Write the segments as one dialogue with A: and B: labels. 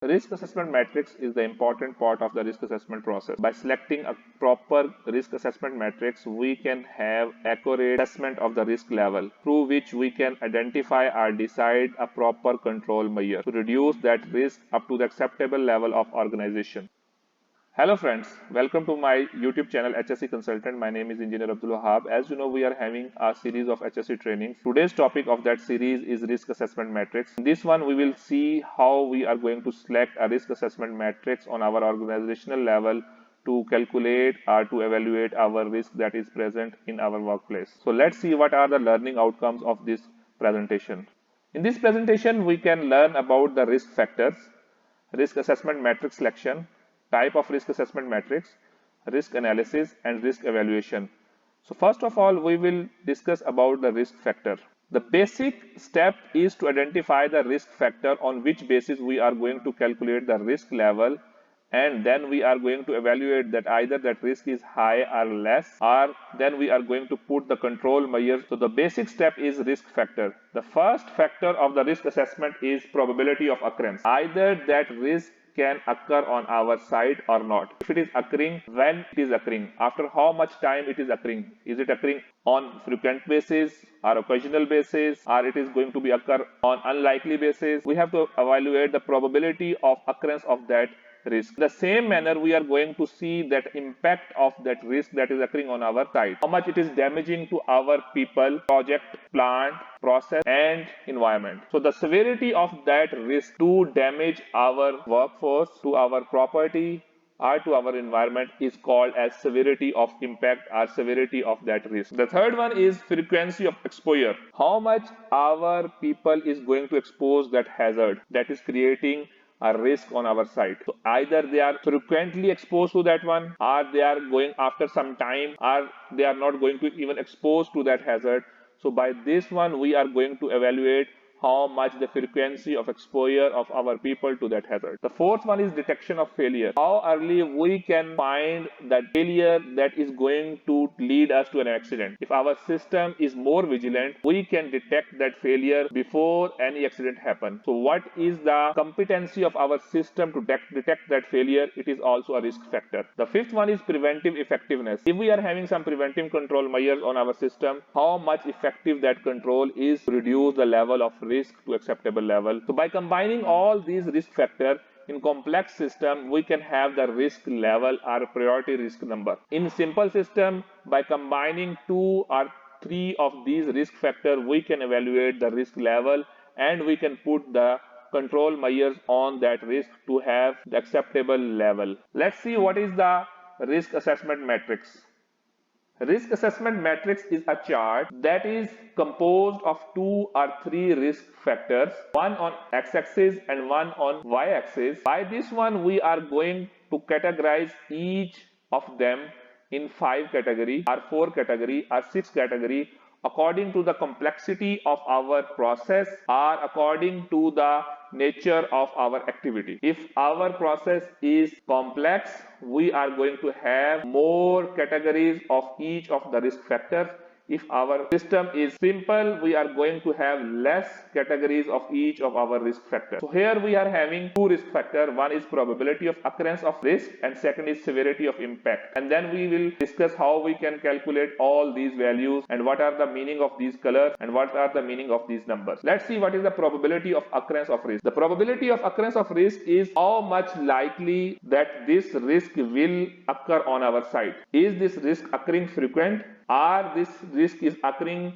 A: Risk assessment matrix is the important part of the risk assessment process. By selecting a proper risk assessment matrix, we can have accurate assessment of the risk level through which we can identify or decide a proper control measure to reduce that risk up to the acceptable level of organization. Hello friends, welcome to my YouTube channel HSE Consultant. My name is Engineer Abdul Wahab. As you know, we are having a series of HSE trainings. Today's topic of that series is risk assessment matrix. In this one, we will see how we are going to select a risk assessment matrix on our organizational level to calculate or to evaluate our risk that is present in our workplace. So let's see what are the learning outcomes of this presentation. In this presentation, we can learn about the risk factors, risk assessment matrix selection, type of risk assessment matrix, risk analysis, and risk evaluation. So first of all, we will discuss about the risk factor. The basic step is to identify the risk factor on which basis we are going to calculate the risk level, and then we are going to evaluate that either that risk is high or less, or then we are going to put the control measures. So the basic step is risk factor. The first factor of the risk assessment is probability of occurrence. Either that risk can occur on our side or not. If it is occurring, when it is occurring, after how much time it is occurring, is it occurring on frequent basis or occasional basis, or it is going to be occur on unlikely basis. We have to evaluate the probability of occurrence of that risk. In the same manner, we are going to see that impact of that risk that is occurring on our side, how much it is damaging to our people, project, plant, process, and environment. So the severity of that risk to damage our workforce, to our property, or to our environment is called as severity of impact or severity of that risk. The third one is frequency of exposure. How much our people is going to expose that hazard that is creating a risk on our side. So either they are frequently exposed to that one, or they are going after some time, or they are not going to even expose to that hazard. So by this one, we are going to evaluate how much the frequency of exposure of our people to that hazard. The fourth one is detection of failure. How early we can find that failure that is going to lead us to an accident. If our system is more vigilant, we can detect that failure before any accident happens. So what is the competency of our system to detect that failure? It is also a risk factor. The fifth one is preventive effectiveness. If we are having some preventive control measures on our system, how much effective that control is to reduce the level of risk to acceptable level. So by combining all these risk factors in complex system, we can have the risk level or priority risk number. In simple system, by combining 2 or 3 of these risk factors, we can evaluate the risk level and we can put the control measures on that risk to have the acceptable level. Let's see what is the risk assessment matrix. Risk assessment matrix is a chart that is composed of 2 or 3 risk factors, one on x-axis and one on y-axis. By this one, we are going to categorize each of them in 5 category or 4 category or 6 category according to the complexity of our process or according to the nature of our activity. If our process is complex, we are going to have more categories of each of the risk factors. If our system is simple, we are going to have less categories of each of our risk factors. So here we are having 2 risk factors. One is probability of occurrence of risk and second is severity of impact. And then we will discuss how we can calculate all these values and what are the meaning of these colors and what are the meaning of these numbers. Let's see what is the probability of occurrence of risk. The probability of occurrence of risk is how much likely that this risk will occur on our side. Is this risk occurring frequent? Or this risk is occurring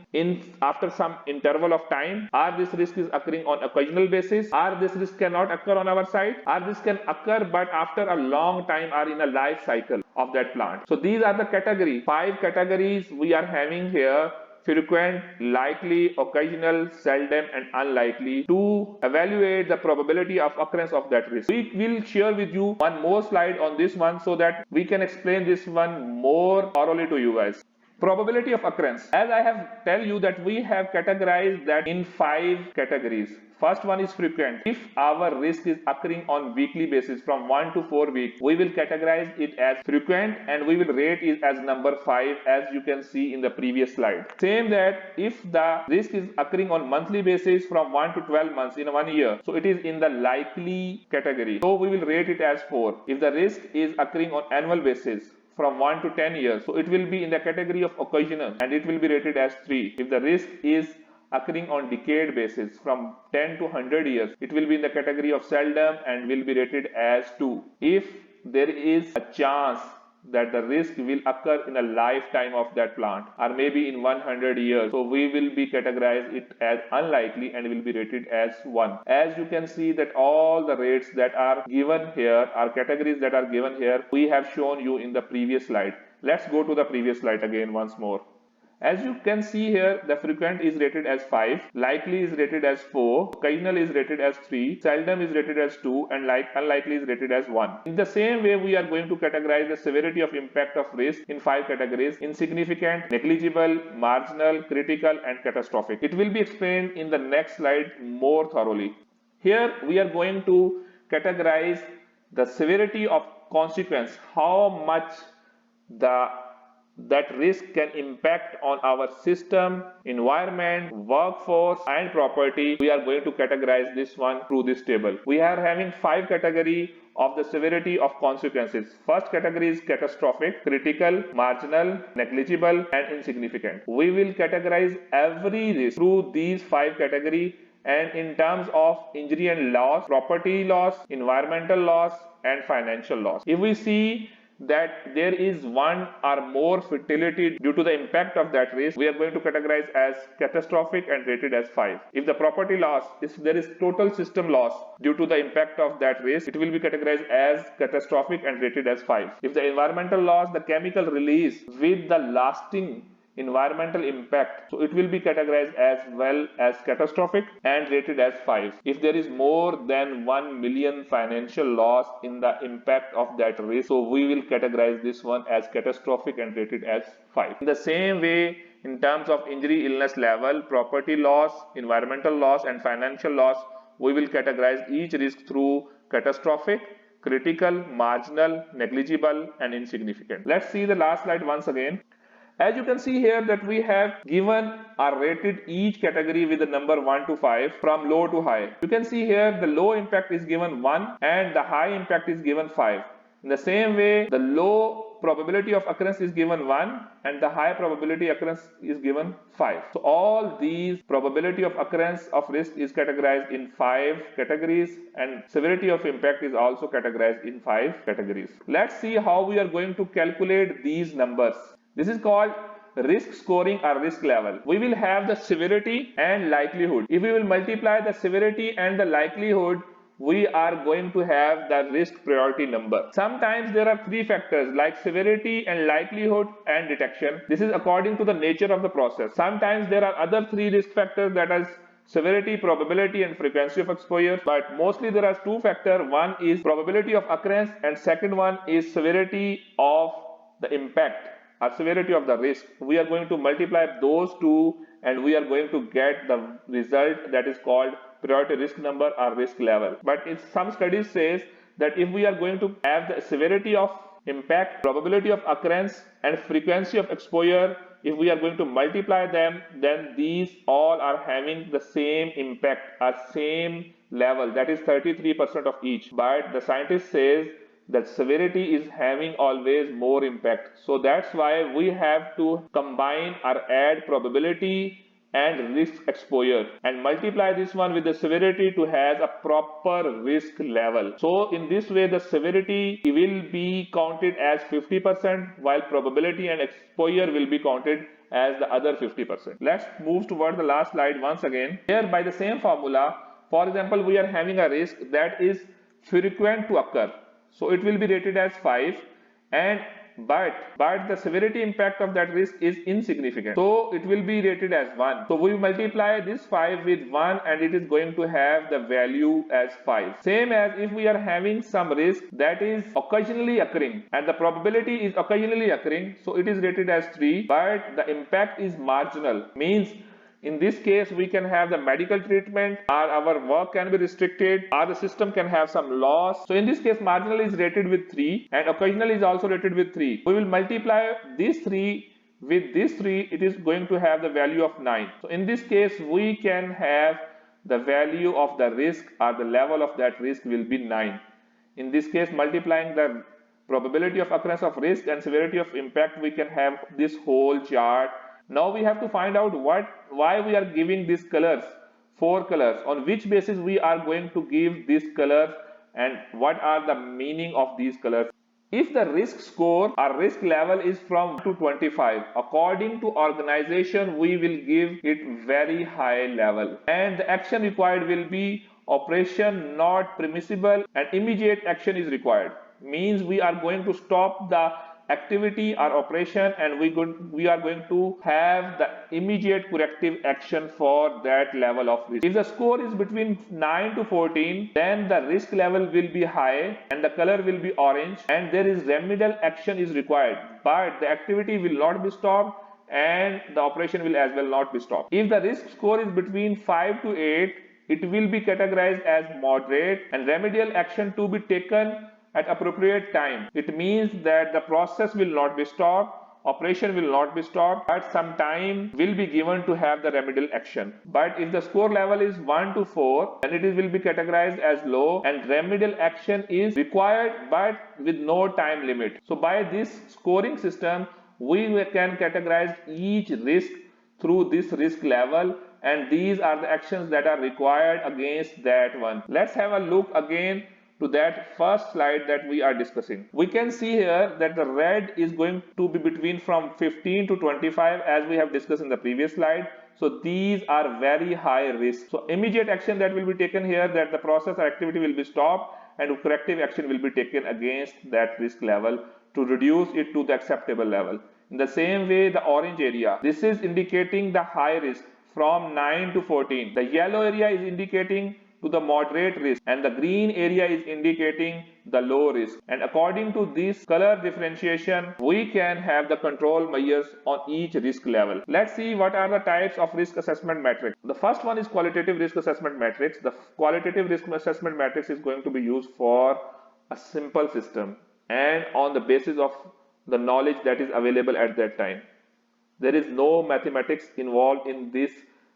A: after some interval of time, or this risk is occurring on occasional basis, or this risk cannot occur on our side, or this can occur but after a long time or in a life cycle of that plant. So these are the categories, 5 categories we are having here: frequent, likely, occasional, seldom, and unlikely, to evaluate the probability of occurrence of that risk. We will share with you one more slide on this one so that we can explain this one more thoroughly to you guys. Probability of occurrence. As I have tell you that we have categorized that in 5 categories. First one is frequent. If our risk is occurring on weekly basis from 1 to 4 weeks, we will categorize it as frequent and we will rate it as number 5, as you can see in the previous slide. Same that if the risk is occurring on monthly basis from 1 to 12 months in 1 year, so it is in the likely category, so we will rate it as 4. If the risk is occurring on annual basis from 1 to 10 years, so it will be in the category of occasional and it will be rated as 3. If the risk is occurring on decade basis from 10 to 100 years, it will be in the category of seldom and will be rated as 2. If there is a chance that the risk will occur in a lifetime of that plant or maybe in 100 years, so we will be categorize it as unlikely and will be rated as 1. As you can see that all the rates that are given here are categories that are given here, we have shown you in the previous slide. Let's go to the previous slide again once more. As you can see here, the frequent is rated as 5, likely is rated as 4, occasional is rated as 3, seldom is rated as 2, and unlikely is rated as 1. In the same way, we are going to categorize the severity of impact of risk in 5 categories: insignificant, negligible, marginal, critical, and catastrophic. It will be explained in the next slide more thoroughly. Here we are going to categorize the severity of consequence, how much that risk can impact on our system, environment, workforce, and property. We are going to categorize this one through this table. We are having 5 categories of the severity of consequences. First category is catastrophic, critical, marginal, negligible, and insignificant. We will categorize every risk through these 5 categories and in terms of injury and loss, property loss, environmental loss, and financial loss. If we see that there is one or more fatality due to the impact of that risk, we are going to categorize as catastrophic and rated as 5. If the property loss, if there is total system loss due to the impact of that risk, it will be categorized as catastrophic and rated as 5. If the environmental loss, the chemical release with the lasting environmental impact, so it will be categorized as well as catastrophic and rated as 5. If there is more than 1 million financial loss in the impact of that risk, so we will categorize this one as catastrophic and rated as 5. In the same way, in terms of injury illness level, property loss, environmental loss, and financial loss, we will categorize each risk through catastrophic, critical, marginal, negligible, and insignificant. Let's see the last slide once again. As you can see here that we have given or rated each category with the number 1 to 5 from low to high. You can see here the low impact is given 1 and the high impact is given 5. In the same way, the low probability of occurrence is given 1 and the high probability occurrence is given 5. So all these probability of occurrence of risk is categorized in 5 categories and severity of impact is also categorized in 5 categories. Let's see how we are going to calculate these numbers. This is called risk scoring or risk level. We will have the severity and likelihood. If we will multiply the severity and the likelihood, we are going to have the risk priority number. Sometimes there are 3 factors like severity and likelihood and detection. This is according to the nature of the process. Sometimes there are other 3 risk factors, that is severity, probability, and frequency of exposure, but mostly there are 2 factors. One is probability of occurrence and second one is severity of the impact or severity of the risk. We are going to multiply those 2 and we are going to get the result that is called priority risk number or risk level. But in some studies says that if we are going to have the severity of impact, probability of occurrence, and frequency of exposure, if we are going to multiply them, then these all are having the same impact or same level, that is 33% of each. But the scientist says that severity is having always more impact. So that's why we have to combine or add probability and risk exposure and multiply this one with the severity to have a proper risk level. So in this way the severity will be counted as 50% while probability and exposure will be counted as the other 50%. Let's move toward the last slide once again. Here by the same formula, for example, we are having a risk that is frequent to occur. So it will be rated as 5 and but the severity impact of that risk is insignificant. So it will be rated as 1. So we multiply this 5 with 1 and it is going to have the value as 5. Same as if we are having some risk that is occasionally occurring and the probability is occasionally occurring. So it is rated as 3 but the impact is marginal. Means In this case, we can have the medical treatment, or our work can be restricted, or the system can have some loss. So in this case, marginal is rated with 3 and occasional is also rated with 3. We will multiply these 3 with this 3, it is going to have the value of 9. So in this case, we can have the value of the risk, or the level of that risk will be 9. In this case, multiplying the probability of occurrence of risk and severity of impact, we can have this whole chart. Now we have to find out why we are giving these colors, 4 colors, on which basis we are going to give these colors, and what are the meaning of these colors. If the risk score or risk level is from 1 to 25, according to organization, we will give it very high level, and the action required will be operation not permissible, and immediate action is required. Means we are going to stop the activity or operation, and we are going to have the immediate corrective action for that level of risk. If the score is between 9 to 14, then the risk level will be high and the color will be orange, and there is remedial action is required, but the activity will not be stopped and the operation will as well not be stopped. If the risk score is between 5 to 8, it will be categorized as moderate and remedial action to be taken at appropriate time. It means that the process will not be stopped, operation will not be stopped, but some time will be given to have the remedial action. But if the score level is 1 to 4, then it will be categorized as low and remedial action is required but with no time limit. So by this scoring system, we can categorize each risk through this risk level, and these are the actions that are required against that one. Let's have a look again to that first slide that we are discussing. We can see here that the red is going to be between from 15 to 25, as we have discussed in the previous slide. So these are very high risk. So immediate action that will be taken here, that the process or activity will be stopped and corrective action will be taken against that risk level to reduce it to the acceptable level. In the same way, the orange area, this is indicating the high risk from 9 to 14. The yellow area is indicating to the moderate risk, and the green area is indicating the low risk. And according to this color differentiation, we can have the control measures on each risk level. Let's see what are the types of risk assessment matrix. The first one is qualitative risk assessment matrix. The qualitative risk assessment matrix is going to be used for a simple system and on the basis of the knowledge that is available at that time. There is no mathematics involved in this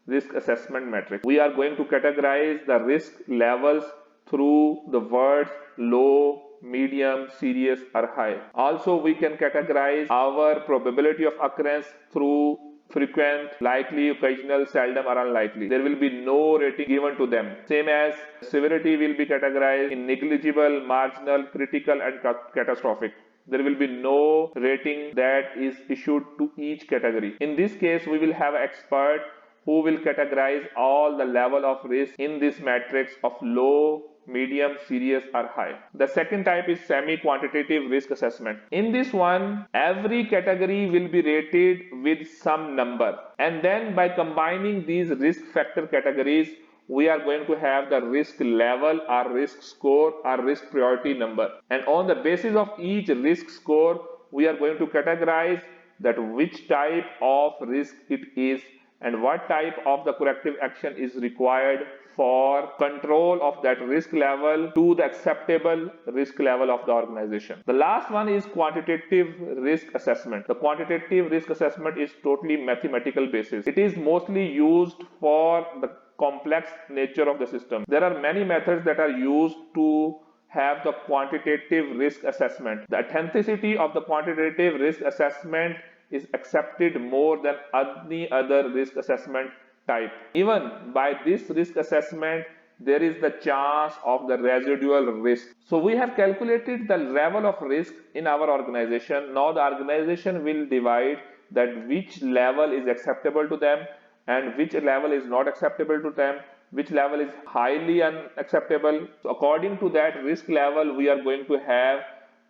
A: risk assessment matrix. We are going to categorize the risk levels through the words low, medium, serious or high. Also, we can categorize our probability of occurrence through frequent, likely, occasional, seldom or unlikely. There will be no rating given to them. Same as severity will be categorized in negligible, marginal, critical and catastrophic. There will be no rating that is issued to each category. In this case, we will have an expert who will categorize all the level of risk in this matrix of low, medium, serious or high. The second type is semi-quantitative risk assessment. In this one, every category will be rated with some number, and then by combining these risk factor categories, we are going to have the risk level or risk score or risk priority number. And on the basis of each risk score, we are going to categorize that which type of risk it is and what type of the corrective action is required for control of that risk level to the acceptable risk level of the organization. The last one is quantitative risk assessment. The quantitative risk assessment is totally mathematical basis. It is mostly used for the complex nature of the system. There are many methods that are used to have the quantitative risk assessment. The authenticity of the quantitative risk assessment is accepted more than any other risk assessment type. Even by this risk assessment, there is the chance of the residual risk. So we have calculated the level of risk in our organization. Now the organization will divide that which level is acceptable to them and which level is not acceptable to them, which level is highly unacceptable. So according to that risk level, we are going to have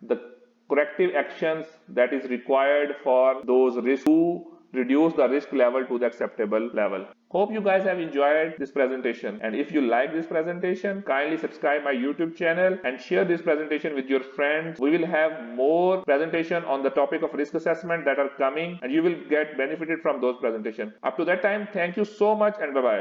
A: the corrective actions that is required for those risks to reduce the risk level to the acceptable level. Hope you guys have enjoyed this presentation, and if you like this presentation, kindly subscribe my YouTube channel and share this presentation with your friends. We will have more presentation on the topic of risk assessment that are coming, and you will get benefited from those presentations. Up to that time, thank you so much and bye bye.